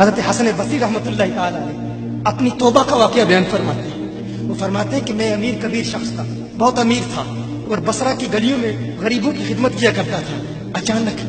حضرت حسن بصری رحمۃ اللہ تعالی علیہ اپنی توبہ کا واقعہ بیان فرماتے ہیں۔ وہ فرماتے ہیں کہ میں امیر کبیر شخص تھا، بہت امیر تھا اور بصرہ کی گلیوں میں غریبوں کی خدمت کیا کرتا تھا۔ اچانک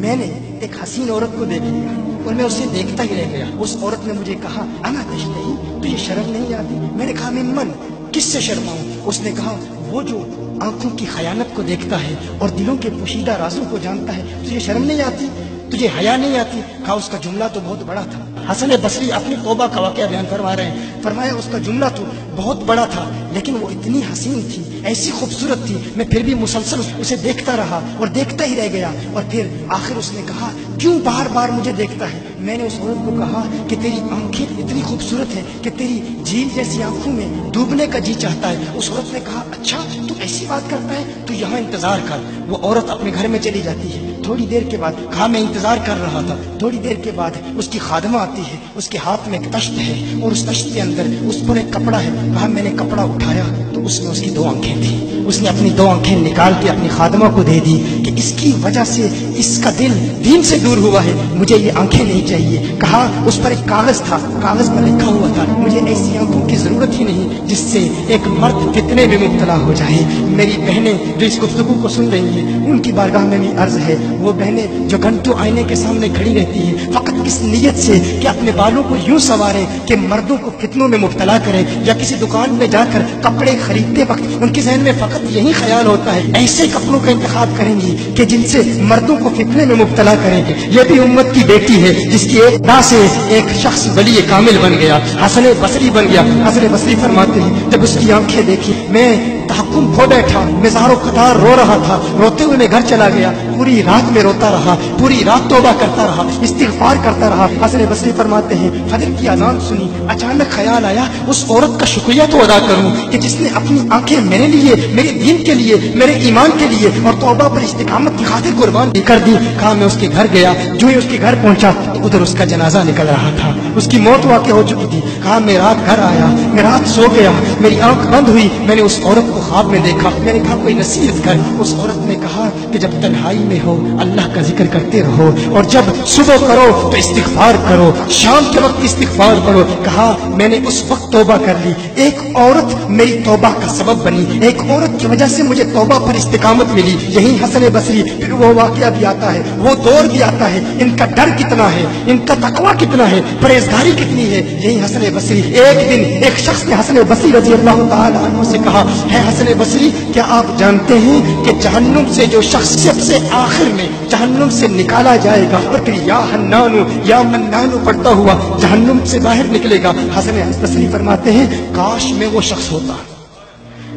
میں نے ایک حسین عورت کو دیکھ لیا اور میں اسے دیکھتا ہی رہ گیا۔ اس عورت نے مجھے کہا انا تشتہی، تجھے شرم نہیں آتی؟ میں نے کہا ممن، کس سے شرماؤں؟ اس نے کہا وہ جو آنکھوں کی خیانت کو دیکھتا ہے اور دلوں کے پوشیدہ رازوں کو جانتا ہے، تجھے شرم نہیں آتی؟ تجھے حیا نہیں آتی؟ کہا اس کا جملہ تو بہت بڑا تھا۔ حسن بصری اپنی توبہ کا واقعہ بیان فرما رہے ہیں، فرمایا اس کا جملہ تو بہت بڑا تھا لیکن وہ اتنی حسین تھی، ایسی خوبصورت تھی، میں پھر بھی مسلسل اسے دیکھتا رہا اور دیکھتا ہی رہ گیا۔ اور پھر آخر اس نے کہا کیوں بار بار مجھے دیکھتا ہے؟ میں نے اس عورت کو کہا کہ تیری آنکھیں اتنی خوبصورت ہیں کہ تیری جھیل جیسی آنکھوں میں ڈوبنے کا جی چاہتا ہے۔ اس عورت نے کہا اچھا تو ایسی بات کرتا ہے، تو یہاں انتظار کر۔ وہ عورت اپنے گھر میں چلی جاتی ہے۔ تھوڑی دیر کے بعد کہا میں انتظار کر رہا تھا۔ تھوڑی دیر کے بعد اس کی خادمہ آتی ہے، اس کے ہاتھ میں ایک تشت ہے اور اس تشت کے اندر اس پر ایک کپڑا ہے۔ کہا میں نے کپڑا اٹھایا تو اس میں اس کی 2 آنکھیں تھیں۔ اس نے اپنی 2 آنکھیں نکال کے اپنی خادمہ کو دے دی کہ اس کی وجہ سے اس کا دل دین سے دور ہوا ہے، مجھے یہ آنکھیں نہیں چاہیے۔ کہا اس پر ایک کاغذ تھا، کاغذ پر لکھا ہوا تھا مجھے ایسی آنکھوں کی ضرورت ہی نہیں جس سے ایک مرد فتنے میں مبتلا ہو جائے۔ میری بہنیں جو اس گفتگو کو سن رہی ہیں ان کی بارگاہ میں بھی عرض ہے، وہ بہنیں جو گھنٹوں آئینے کے سامنے کھڑی رہتی ہیں فقط اس نیت سے کہ اپنے بالوں کو یوں سنواریں کہ مردوں کو فتنوں میں مبتلا کریں، یا کسی دکان میں جا کر کپڑے خریدتے وقت ان کے ذہن میں فقط یہی خیال ہوتا ہے ایسے کپڑوں کا انتخاب کریں گی کہ جن سے مردوں کو فتنے میں مبتلا کریں گے۔ یہ بھی امت کی بیٹی ہے جس کی ایک دا سے ایک شخص ولی کامل بن گیا، حسن بصری بن گیا۔ حسن بصری فرماتے ہیں جب اس کی آنکھیں دیکھی میں تحکم کھو بیٹھا، میں زار و قطار رو رہا تھا۔ روتے ہوئے میں گھر چلا گیا، پوری رات میں روتا رہا، پوری رات توبہ کرتا رہا، استغفار کرتا رہا۔ حسن بصری فرماتے ہیں فجر کی اذان سنی، اچانک خیال آیا اس عورت کا شکریہ تو ادا کروں کہ جس نے اپنی آنکھیں میرے لیے، میرے دین کے لیے، میرے ایمان کے لیے اور توبہ پر استقامت کی خاطر قربان کر دی۔ کہا میں اس کے گھر گیا، جو ہی اس کے گھر پہنچا تو ادھر اس کا جنازہ نکل رہا تھا، اس کی موت واقع ہو چکی تھی۔ کہا میں رات گھر آیا، میں رات سو گیا، میری آنکھ بند ہوئی، میں نے اس عورت کو خواب میں دیکھا۔ میں نے کہا کوئی نصیحت کر۔ اس عورت نے کہا کہ جب تنہائی میں ہو اللہ کا ذکر کرتے رہو، اور جب صبح کرو تو استغفار کرو، شام کے وقت استغفار کرو۔ کہا میں نے اس وقت توبہ کر لی، ایک عورت میری توبہ کا سبب بنی، ایک عورت کی وجہ سے مجھے توبہ پر استقامت ملی۔ یہی حسن بصری پھر وہ واقعہ بھی آتا ہے، وہ دور بھی آتا ہے، ان کا ڈر کتنا ہے، ان کا تقویٰ کتنا ہے، پرہیزگاری کتنی ہے۔ یہی حسن بصری، ایک دن ایک شخص نے حسن بصری رضی اللہ تعالی عنہ سے کہا ہے حسن بصری کیا آپ جانتے ہیں کہ جہنم سے جو شخص سب سے آخر میں جہنم سے نکالا جائے گا اور پھر یا حنانو یا منانو پڑھتا ہوا جہنم سے باہر نکلے گا؟ حسن بصری فرماتے ہیں کاش میں وہ شخص ہوتا،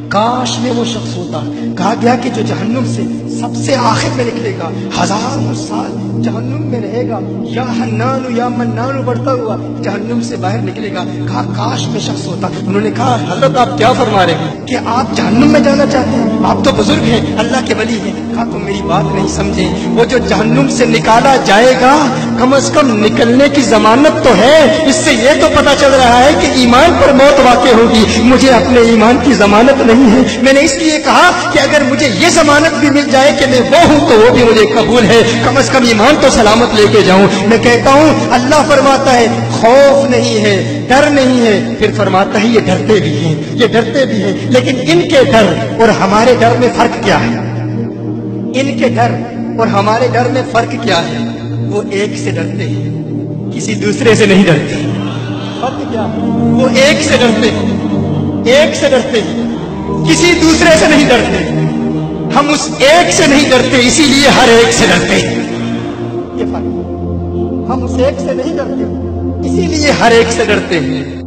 کاش میں وہ شخص ہوتا۔ کہا گیا کہ جو جہنم سے سب سے آخر میں نکلے گا، 1000 سال جہنم میں رہے گا، یا حنانو یا منانو بڑھتا ہوا جہنم سے باہر نکلے گا۔ کہا کاش میں شخص ہوتا۔ انہوں نے کہا حضرت آپ کیا فرما رہے ہیں کہ آپ جہنم میں جانا چاہتے ہیں؟ آپ تو بزرگ ہیں، اللہ کے ولی ہیں۔ کہا تم میری بات نہیں سمجھے، وہ جو جہنم سے نکالا جائے گا کم از کم نکلنے کی ضمانت تو ہے، اس سے یہ تو پتا چل رہا ہے کہ ایمان پر موت واقع ہوگی۔ مجھے اپنے ایمان کی ضمانت نہیں ہے، میں نے اس لیے کہا کہ اگر مجھے یہ ضمانت بھی مل جائے کہ میں وہ ہوں تو وہ بھی مجھے قبول ہے، کم از کم ایمان تو سلامت لے کے جاؤں۔ میں کہتا ہوں اللہ فرماتا ہے خوف نہیں ہے، ڈر نہیں ہے، پھر فرماتا ہے یہ ڈرتے بھی ہیں، یہ ڈرتے بھی ہیں، لیکن ان کے ڈر اور ہمارے ڈر میں فرق کیا ہے؟ ان کے ڈر اور ہمارے ڈر میں فرق کیا ہے؟ وہ ایک سے ڈرتے ہیں، کسی دوسرے سے نہیں ڈرتے۔ فرق کیا ہے؟ وہ ایک سے ڈرتے ہیں، ایک سے ڈرتے ہیں، کسی دوسرے سے نہیں ڈرتے۔ ہم اس ایک سے نہیں ڈرتے، اسی لیے ہر ایک سے ڈرتے ہیں۔ یہ فرق، ہم اس ایک سے نہیں ڈرتے، اسی لیے ہر ایک سے ڈرتے ہیں۔